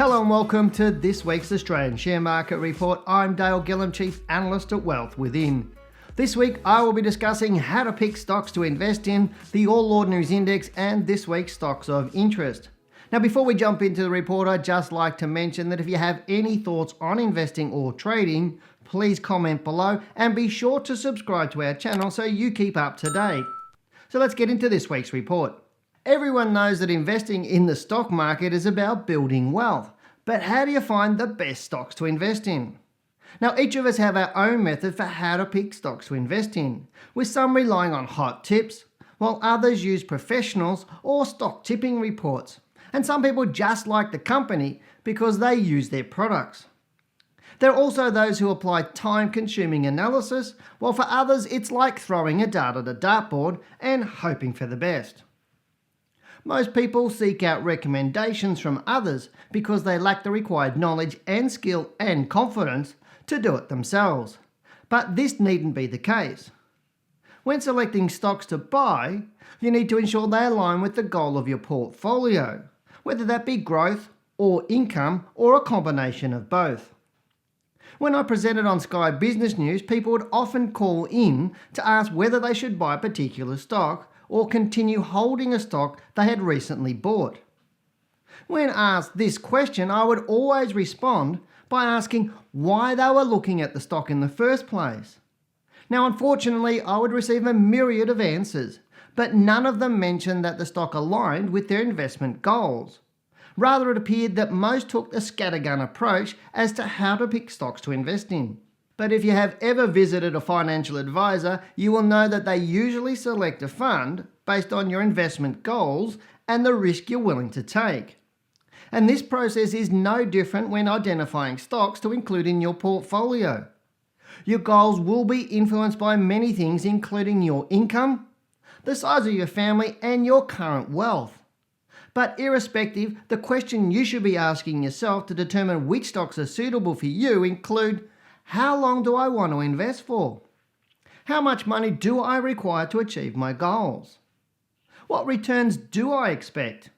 Hello and welcome to this week's Australian Share Market Report. I'm Dale Gillham, Chief Analyst at Wealth Within. This week I will be discussing how to pick stocks to invest in, the All Ordinaries Index and this week's stocks of interest. Now before we jump into the report, I'd just like to mention that if you have any thoughts on investing or trading, please comment below and be sure to subscribe to our channel so you keep up to date. So let's get into this week's report. Everyone knows that investing in the stock market is about building wealth, but how do you find the best stocks to invest in? Now each of us have our own method for how to pick stocks to invest in, with some relying on hot tips, while others use professionals or stock tipping reports, and some people just like the company because they use their products. There are also those who apply time-consuming analysis, while for others it's like throwing a dart at a dartboard and hoping for the best. Most people seek out recommendations from others because they lack the required knowledge and skill and confidence to do it themselves. But this needn't be the case. When selecting stocks to buy, you need to ensure they align with the goal of your portfolio, whether that be growth or income or a combination of both. When I presented on Sky Business News, people would often call in to ask whether they should buy a particular stock or continue holding a stock they had recently bought. When asked this question, I would always respond by asking why they were looking at the stock in the first place. Now, unfortunately, I would receive a myriad of answers, but none of them mentioned that the stock aligned with their investment goals. Rather, it appeared that most took a scattergun approach as to how to pick stocks to invest in. But if you have ever visited a financial advisor, you will know that they usually select a fund based on your investment goals and the risk you're willing to take. And this process is no different when identifying stocks to include in your portfolio. Your goals will be influenced by many things, including your income, the size of your family, and your current wealth. But irrespective, the question you should be asking yourself to determine which stocks are suitable for you include: how long do I want to invest for? How much money do I require to achieve my goals? What returns do I expect?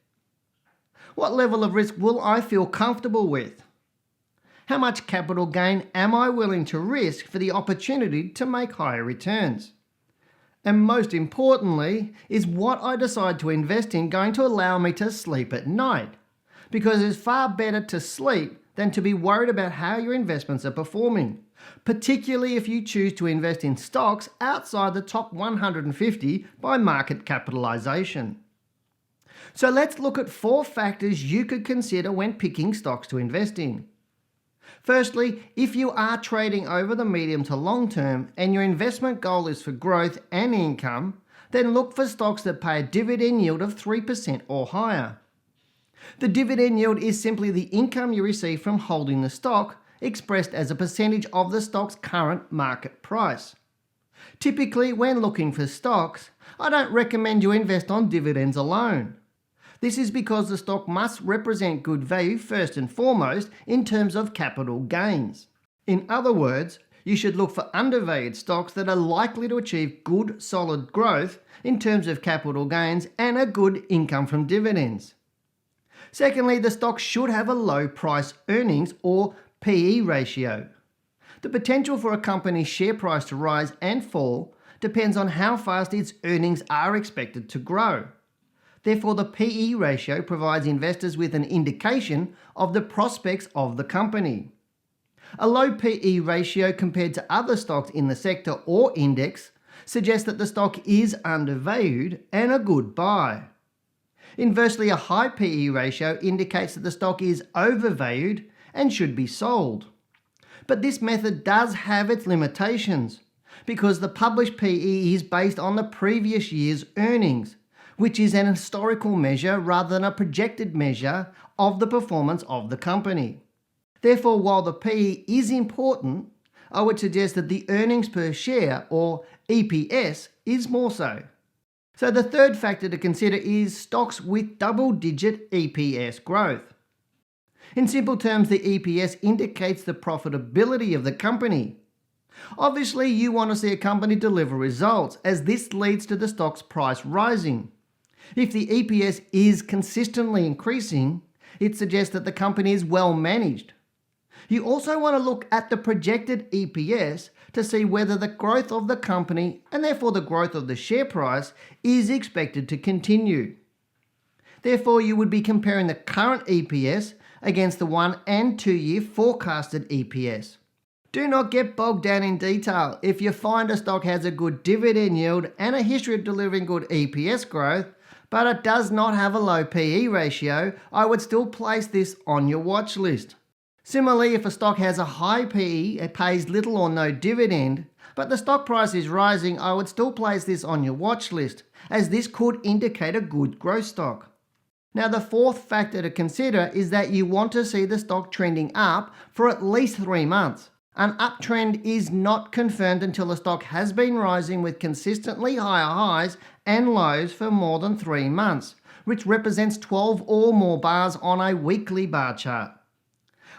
What level of risk will I feel comfortable with? How much capital gain am I willing to risk for the opportunity to make higher returns? And most importantly, is what I decide to invest in going to allow me to sleep at night? Because it's far better to sleep than to be worried about how your investments are performing, particularly if you choose to invest in stocks outside the top 150 by market capitalization. So let's look at 4 factors you could consider when picking stocks to invest in. Firstly, if you are trading over the medium to long term and your investment goal is for growth and income, then look for stocks that pay a dividend yield of 3% or higher. The dividend yield is simply the income you receive from holding the stock, expressed as a percentage of the stock's current market price. Typically, when looking for stocks, I don't recommend you invest on dividends alone. This is because the stock must represent good value first and foremost in terms of capital gains. In other words, you should look for undervalued stocks that are likely to achieve good, solid growth in terms of capital gains and a good income from dividends. Secondly, the stock should have a low price earnings or PE ratio. The potential for a company's share price to rise and fall depends on how fast its earnings are expected to grow. Therefore, the PE ratio provides investors with an indication of the prospects of the company. A low PE ratio compared to other stocks in the sector or index suggests that the stock is undervalued and a good buy. Inversely, a high PE ratio indicates that the stock is overvalued and should be sold. But this method does have its limitations because the published PE is based on the previous year's earnings, which is an historical measure rather than a projected measure of the performance of the company. Therefore, while the PE is important, I would suggest that the earnings per share, or EPS, is more so. So the third factor to consider is stocks with double-digit EPS growth. In simple terms, the EPS indicates the profitability of the company. Obviously, you want to see a company deliver results, as this leads to the stock's price rising. If the EPS is consistently increasing, It suggests that the company is well managed. You also want to look at the projected EPS to see whether the growth of the company, and therefore the growth of the share price, is expected to continue. Therefore, you would be comparing the current EPS against the 1 and 2 year forecasted EPS. Do not get bogged down in detail. If you find a stock has a good dividend yield and a history of delivering good EPS growth, but it does not have a low PE ratio, I would still place this on your watch list. Similarly, if a stock has a high PE, it pays little or no dividend, but the stock price is rising, I would still place this on your watch list, as this could indicate a good growth stock. Now, the fourth factor to consider is that you want to see the stock trending up for at least 3 months. An uptrend is not confirmed until the stock has been rising with consistently higher highs and lows for more than 3 months, which represents 12 or more bars on a weekly bar chart.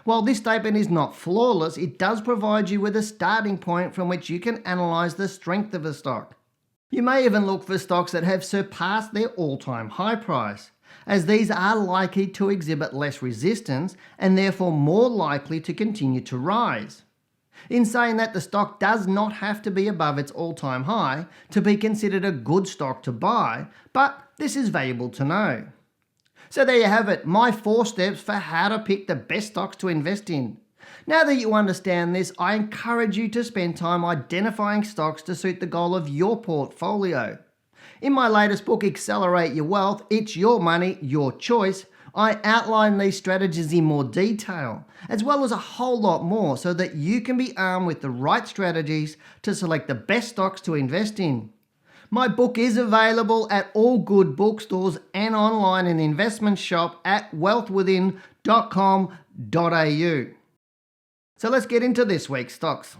While this statement is not flawless, it does provide you with a starting point from which you can analyse the strength of a stock. You may even look for stocks that have surpassed their all-time high price, as these are likely to exhibit less resistance and therefore more likely to continue to rise. In saying that, the stock does not have to be above its all-time high to be considered a good stock to buy, but this is valuable to know. So there you have it, my 4 steps for how to pick the best stocks to invest in. Now that you understand this, I encourage you to spend time identifying stocks to suit the goal of your portfolio. In my latest book, Accelerate Your Wealth, It's Your Money, Your Choice, I outline these strategies in more detail, as well as a whole lot more, so that you can be armed with the right strategies to select the best stocks to invest in. My book is available at all good bookstores and online in the investment shop at wealthwithin.com.au. So let's get into this week's stocks.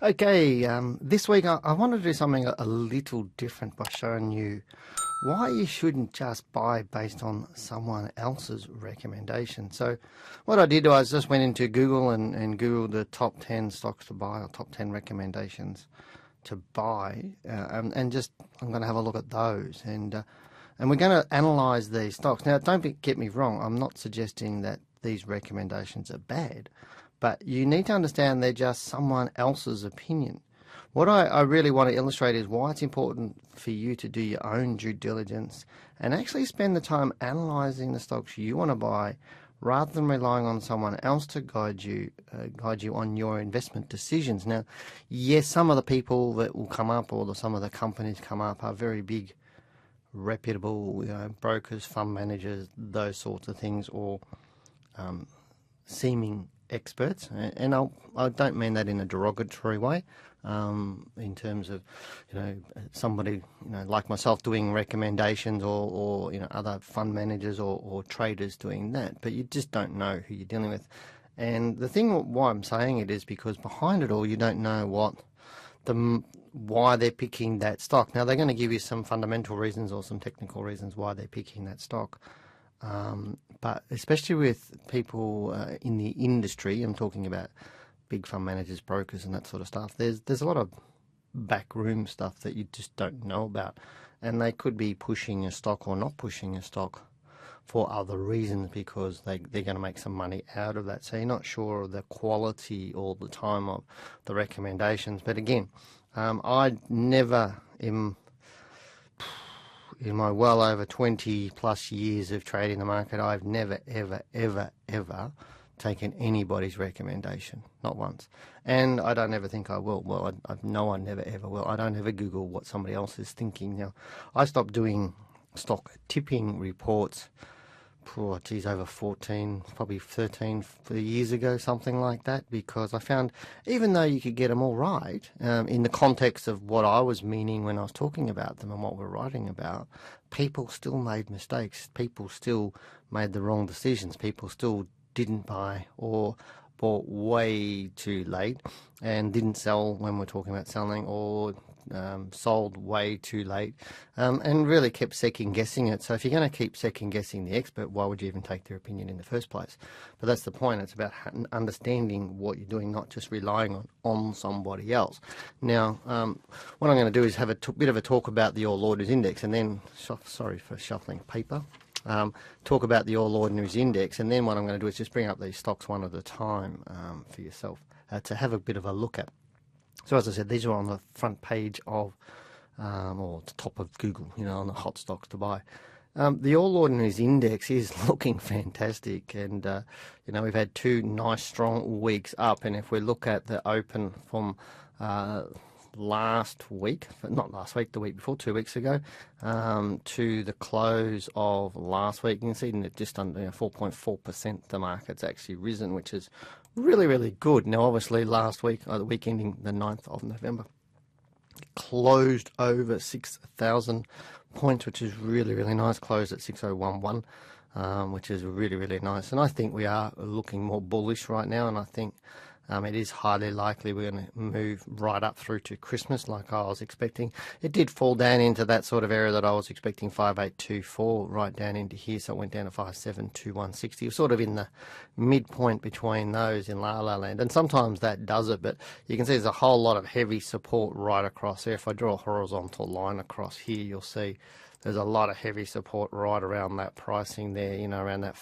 Okay, this week I want to do something a little different by showing you why you shouldn't just buy based on someone else's recommendation. So what I did was just went into Google and Googled the top 10 stocks to buy or top 10 recommendations to buy, and just I'm going to have a look at those, and we're going to analyse these stocks. Now, don't get me wrong, I'm not suggesting that these recommendations are bad, but you need to understand they're just someone else's opinion. What I really want to illustrate is why it's important for you to do your own due diligence and actually spend the time analysing the stocks you want to buy, rather than relying on someone else to guide you on your investment decisions. Now, yes, some of the people that will come up, or some of the companies come up, are very big, reputable, brokers, fund managers, those sorts of things, or seeming experts. And I don't mean that in a derogatory way. In terms of, somebody, like myself doing recommendations, or other fund managers or traders doing that, but you just don't know who you're dealing with. And the thing why I'm saying it is because behind it all, you don't know why they're picking that stock. Now, they're going to give you some fundamental reasons or some technical reasons why they're picking that stock. But especially with people in the industry, I'm talking about big fund managers, brokers, and that sort of stuff. There's a lot of backroom stuff that you just don't know about, and they could be pushing a stock or not pushing a stock for other reasons because they're going to make some money out of that. So you're not sure of the quality all the time of the recommendations. But again, I never, in my well over 20 plus years of trading the market, I've never, ever, ever, ever taken anybody's recommendation, not once. And I don't ever think I will. Well, I know I never ever will. I don't ever Google what somebody else is thinking. Now, I stopped doing stock tipping reports, over 14, probably 13 years ago, something like that, because I found even though you could get them all right, in the context of what I was meaning when I was talking about them and what we're writing about, people still made mistakes. People still made the wrong decisions. People still didn't buy or bought way too late and didn't sell when we're talking about selling, or sold way too late, and really kept second guessing it. So if you're going to keep second guessing the expert, why would you even take their opinion in the first place? But that's the point. It's about understanding what you're doing, not just relying on somebody else. Now, what I'm going to do is have a bit of a talk about the All Orders Index, and then, sorry for shuffling paper. talk about the All Ordinaries Index, and then what I'm going to do is just bring up these stocks one at a time for yourself to have a bit of a look at. So as I said, these are on the front page of, or the top of Google, on the hot stocks to buy. The All Ordinaries Index is looking fantastic, and we've had two nice strong weeks up, and if we look at the open from last week, not last week, the week before, 2 weeks ago, to the close of last week, you can see that just under 4.4% the market's actually risen, which is really, really good. Now, obviously, last week, the week ending the 9th of November, closed over 6,000 points, which is really, really nice. Closed at 6011, which is really, really nice. And I think we are looking more bullish right now, and I think it is highly likely we're going to move right up through to Christmas like I was expecting. It did fall down into that sort of area that I was expecting, 5824, right down into here, so it went down to 572160. It was sort of in the midpoint between those in La La Land, and sometimes that does it, but you can see there's a whole lot of heavy support right across there. If I draw a horizontal line across here, you'll see there's a lot of heavy support right around that pricing there, around that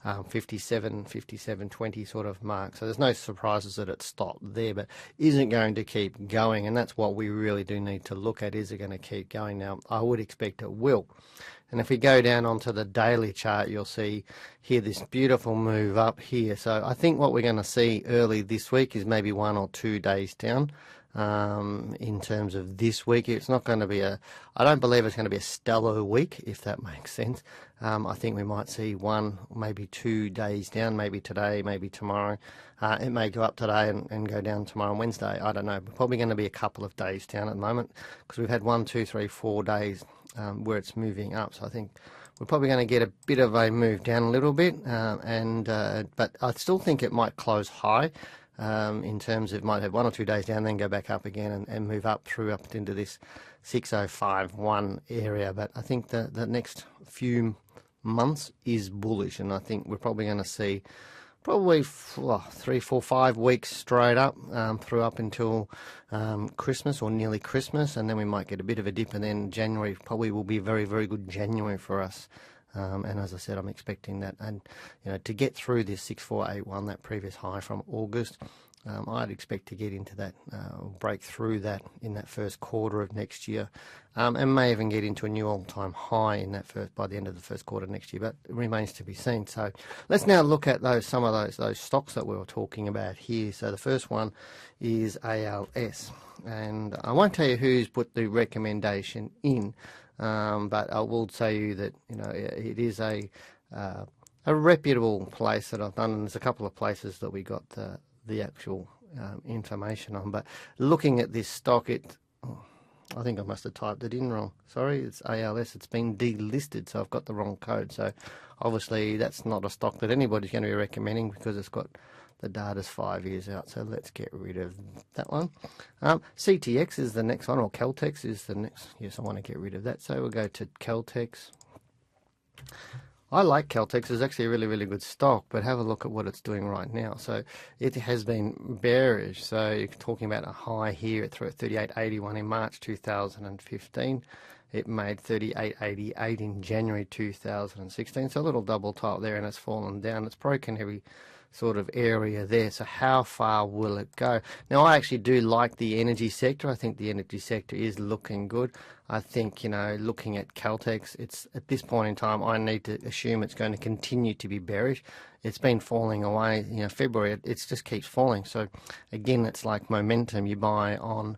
57.20 sort of mark. So there's no surprises that it stopped there, but isn't going to keep going, and that's what we really do need to look at. Is it going to keep going? Now, I would expect it will. And if we go down onto the daily chart, you'll see here this beautiful move up here. So I think what we're going to see early this week is maybe 1 or 2 days down. In terms of this week, it's not going to be I don't believe it's going to be a stellar week, if that makes sense. I think we might see 1, maybe 2 days down, maybe today, maybe tomorrow. It may go up today and go down tomorrow and Wednesday. I don't know. We're probably going to be a couple of days down at the moment because we've had 1, 2, 3, 4 days where it's moving up. So I think we're probably going to get a bit of a move down a little bit, but I still think it might close high. In terms of might have 1 or 2 days down, then go back up again and move up into this 6051 area. But I think the next few months is bullish, and I think we're probably going to see probably 3, 4, 5 weeks straight up through up until Christmas or nearly Christmas, and then we might get a bit of a dip, and then January probably will be a very, very good January for us. And as I said, I'm expecting that, and to get through this 6481, that previous high from August, I'd expect to get into that, break through that in that first quarter of next year, and may even get into a new all-time high in that by the end of the first quarter next year. But it remains to be seen. So let's now look at some of those stocks that we were talking about here. So the first one is ALS, and I won't tell you who's put the recommendation in. But I will say you that it is a reputable place that I've done, and there's a couple of places that we got the actual information on. But looking at this stock, I think I must have typed it in wrong. Sorry, it's ALS. It's been delisted, so I've got the wrong code. So obviously that's not a stock that anybody's going to be recommending because it's got the data's 5 years out, so let's get rid of that one. CTX is the next one, or Caltex is the next. Yes, I want to get rid of that, so we'll go to Caltex. I like Caltex. It's actually a really, really good stock, but have a look at what it's doing right now. So it has been bearish. So you're talking about a high here at 38.81 in March 2015. It made 38.88 in January 2016. So a little double top there, and it's fallen down. It's broken every sort of area there. So how far will it go? Now, I actually do like the energy sector. I think the energy sector is looking good. I think, looking at Caltex, it's at this point in time, I need to assume it's going to continue to be bearish. It's been falling away. February, it just keeps falling. So again, it's like momentum. You buy on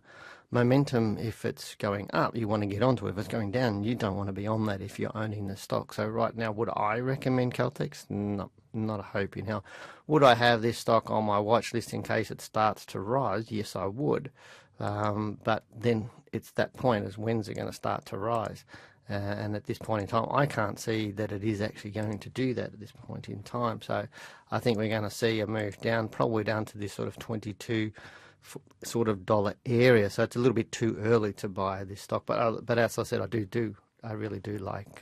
momentum. If it's going up, you want to get onto it. If it's going down, you don't want to be on that if you're owning the stock. So right now, would I recommend Caltex? No, not a hope in hell. Would I have this stock on my watch list in case it starts to rise? Yes, I would. But then it's that point is when's it going to start to rise? And at this point in time, I can't see that it is actually going to do that at this point in time. So I think we're going to see a move down, probably down to this sort of 22 sort of dollar area. So it's a little bit too early to buy this stock. But as I said, I really do like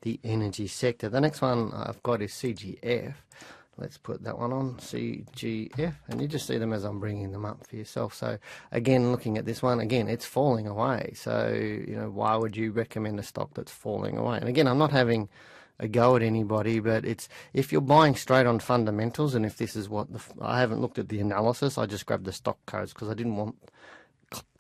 the energy sector. The next one I've got is CGF. let's put that one on, CGF, and you just see them as I'm bringing them up for yourself. So again, looking at this one, again, it's falling away. So, you know, why would you recommend a stock that's falling away? And again, I'm not having a go at anybody, but it's, if you're buying straight on fundamentals, and if this is what I haven't looked at the analysis, I just grabbed the stock codes because I didn't want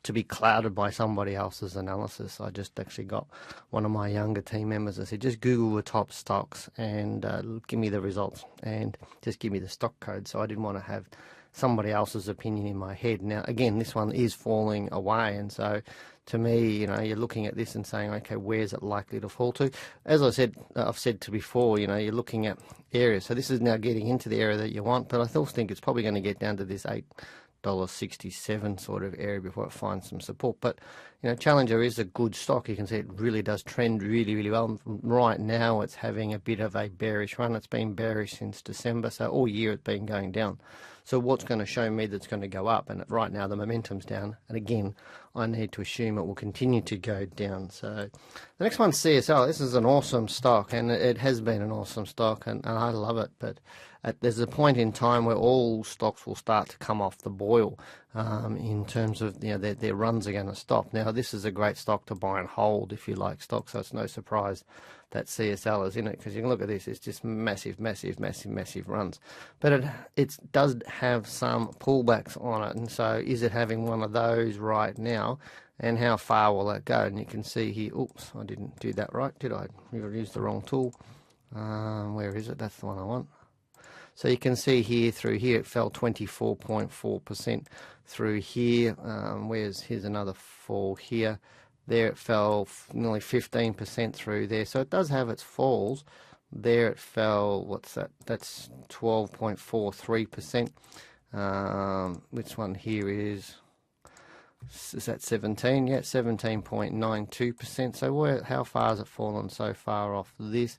to be clouded by somebody else's analysis. I just actually got one of my younger team members. I said, just Google the top stocks and give me the results and just give me the stock code. So I didn't want to have somebody else's opinion in my head. Now, again, this one is falling away, and so to me, you know, you're looking at this and saying, okay, where's it likely to fall to? As I said, I've said to before, you know, you're looking at areas. So this is now getting into the area that you want, but I still think it's probably going to get down to this $8.67 sort of area before it finds some support. But, you know, Challenger is a good stock. You can see it really does trend really, really well. Right now, it's having a bit of a bearish run. It's been bearish since December, so all year it's been going down. So what's going to show me that's going to go up? And right now the momentum's down. And again, I need to assume it will continue to go down. So the next one's CSL. This is an awesome stock, and it has been an awesome stock, and I love it. But there's a point in time where all stocks will start to come off the boil in terms of, you know, their runs are going to stop. Now, this is a great stock to buy and hold if you like stocks, so it's no surprise that CSL is in it, because you can look at this, it's just massive, massive, massive, massive runs. But it does have some pullbacks on it, and so is it having one of those right now, and how far will that go? And you can see here, oops, I didn't do that right, did I? I used the wrong tool. Where is it? That's the one I want. So you can see here, through here, it fell 24.4% through here. Here's another fall here. There it fell nearly 15% through there. So it does have its falls. There it fell, what's that? That's 12.43%. Which one here is that 17? Yeah, 17.92%. So how far has it fallen so far off this?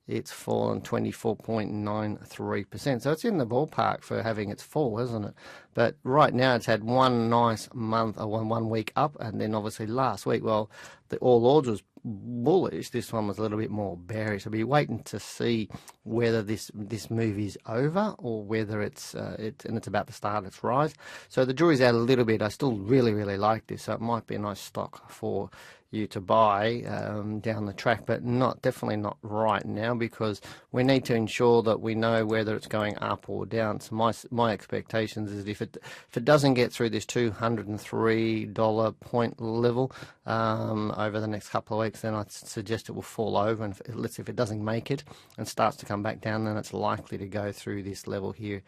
It's fallen 24.93%. So it's in the ballpark for having its fall, isn't it? But right now it's had one nice month, or 1 week up, and then obviously last week, well, the All Ords was bullish. This one was a little bit more bearish. I'll be waiting to see whether this move is over or whether it's about to start its rise. So the jury's out a little bit. I still really, really like this, so it might be a nice stock for you to buy down the track, but definitely not right now, because we need to ensure that we know whether it's going up or down. So my expectations is if it doesn't get through this $203 point level over the next couple of weeks, then I suggest it will fall over, and if it doesn't make it and starts to come back down, then it's likely to go through this level here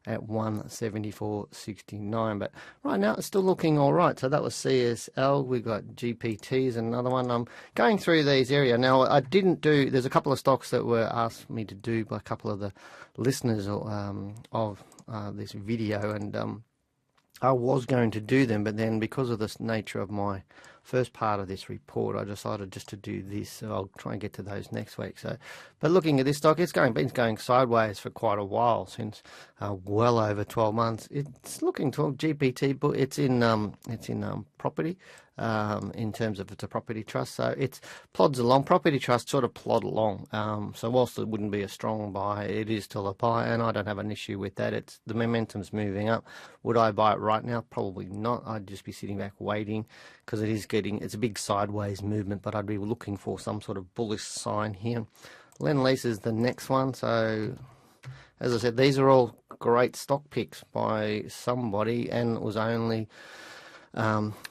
at 174.69. But right now it's still looking all right. So that was CSL. We got GPTs, another one. I'm going through these area now. I didn't do. There's a couple of stocks that were asked me to do by a couple of the listeners of this video, and I was going to do them, but then because of the nature of my first part of this report, I decided just to do this. So I'll try and get to those next week. So, but looking at this stock, it's been going sideways for quite a while, since well over 12 months. It's looking to GPT, but it's in property. In terms of it's a property trust, so it plods along. Property trusts sort of plod along. So whilst it wouldn't be a strong buy, it is still a buy, and I don't have an issue with that. The momentum's moving up. Would I buy it right now? Probably not. I'd just be sitting back waiting, because it's a big sideways movement, but I'd be looking for some sort of bullish sign here. LINL is the next one. So as I said, these are all great stock picks by somebody, and it was only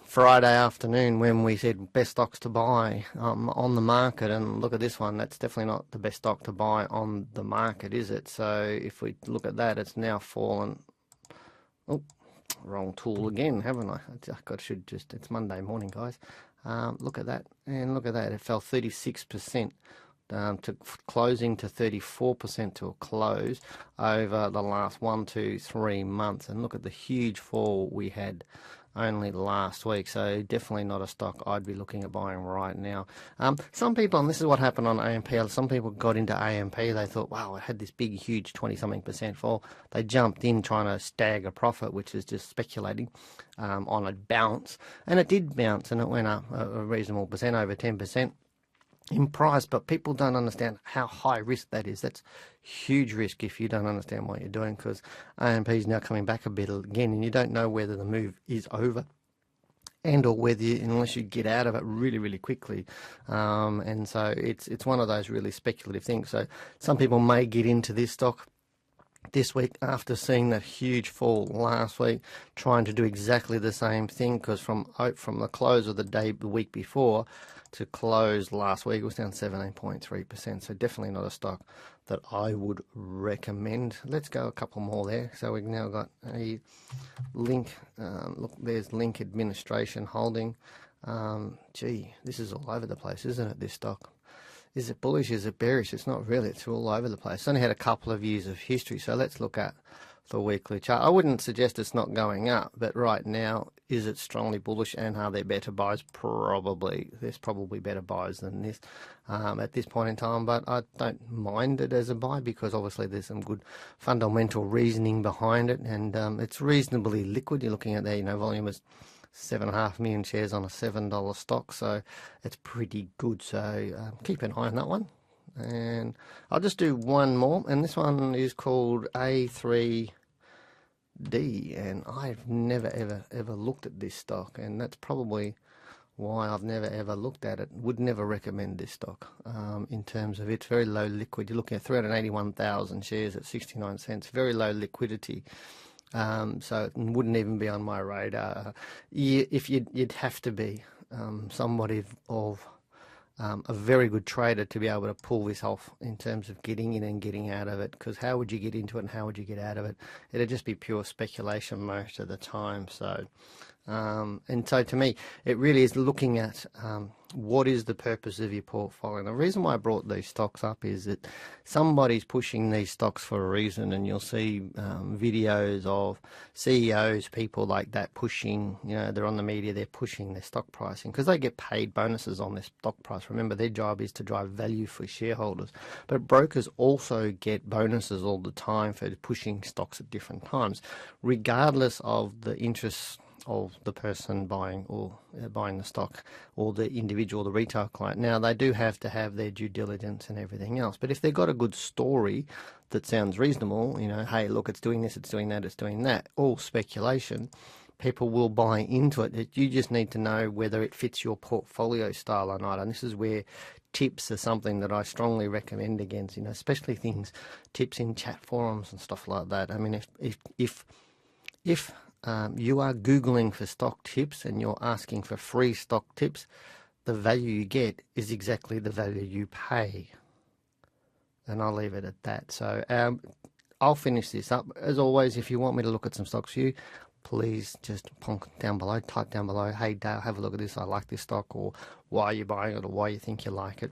Friday afternoon when we said best stocks to buy on the market, and look at this one. That's definitely not the best stock to buy on the market, is it? So if we look at that, it's now fallen. Oh, wrong tool again, haven't I? It's Monday morning, guys. Look at that, and look at that. It fell 36%. To closing to 34% to a close over the last 1, 2, 3 months, and look at the huge fall we had only last week. So definitely not a stock I'd be looking at buying right now. Some people, and this is what happened on AMP, some people got into AMP, they thought, wow, it had this big huge 20-something% fall. They jumped in trying to stagger profit, which is just speculating on a bounce, and it did bounce, and it went up a reasonable percent, over 10%. in price, but people don't understand how high risk that is. That's huge risk if you don't understand what you're doing, because AMP is now coming back a bit again, and you don't know whether the move is over and or whether unless you get out of it really, really quickly. And so it's one of those really speculative things. So some people may get into this stock this week after seeing that huge fall last week, trying to do exactly the same thing, because from the close of the week before to close last week, it was down 17.3%. So definitely not a stock that I would recommend. Let's go a couple more there. So we've now got a Link. Look, there's Link Administration Holding. Gee, this is all over the place, isn't it, this stock? Is it bullish? Is it bearish? It's not really. It's all over the place. It's only had a couple of years of history. So let's look at the weekly chart. I wouldn't suggest it's not going up, but right now, is it strongly bullish, and are there better buys? Probably. There's probably better buys than this at this point in time, but I don't mind it as a buy, because obviously there's some good fundamental reasoning behind it, and it's reasonably liquid. You're looking at there, volume is 7.5 million shares on a $7 stock, so it's pretty good. So keep an eye on that one. And I'll just do one more, and this one is called A3D, and I've never ever looked at this stock, and that's probably why I've never ever looked at it. Would never recommend this stock in terms of it's very low liquid. You're looking at 381,000 shares at 69 cents, very low liquidity. So it wouldn't even be on my radar. If you'd have to be somebody of a very good trader to be able to pull this off in terms of getting in and getting out of it, because how would you get into it and how would you get out of it? It'd just be pure speculation most of the time. So and so to me, it really is looking at what is the purpose of your portfolio. And the reason why I brought these stocks up is that somebody's pushing these stocks for a reason, and you'll see videos of CEOs, people like that pushing, they're on the media, they're pushing their stock pricing because they get paid bonuses on their stock price. Remember, their job is to drive value for shareholders. But brokers also get bonuses all the time for pushing stocks at different times, regardless of the interests of the person buying the stock, or the individual, the retail client. Now, they do have to have their due diligence and everything else, but if they've got a good story that sounds reasonable, hey, look, it's doing this, it's doing that, it's doing that, all speculation, people will buy into it. You just need to know whether it fits your portfolio style or not, and this is where tips are something that I strongly recommend against, especially tips in chat forums and stuff like that. I mean, if you are Googling for stock tips and you're asking for free stock tips, the value you get is exactly the value you pay. And I'll leave it at that. So I'll finish this up. As always, if you want me to look at some stocks for you, please just type down below, hey Dale, have a look at this, I like this stock, or why are you buying it, or why you think you like it,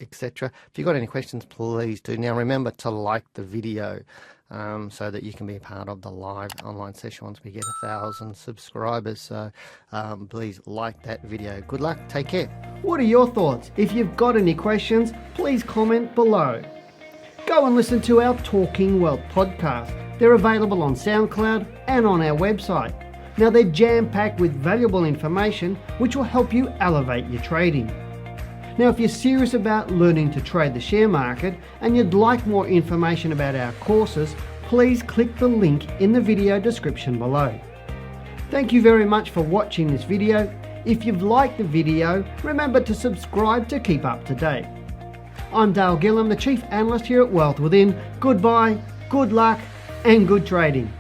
etc. If you've got any questions, please do. Now remember to like the video so that you can be a part of the live online session once we get 1,000 subscribers. So please like that video. Good luck, take care. What are your thoughts? If you've got any questions, please comment below. Go and listen to our Talking Wealth podcast. They're available on Soundcloud and on our website. Now they're jam-packed with valuable information which will help you elevate your trading. Now if you're serious about learning to trade the share market and you'd like more information about our courses, please click the link in the video description below. Thank you very much for watching this video. If you've liked the video, remember to subscribe to keep up to date. I'm Dale Gillam, the Chief Analyst here at Wealth Within. Goodbye, good luck, and good trading.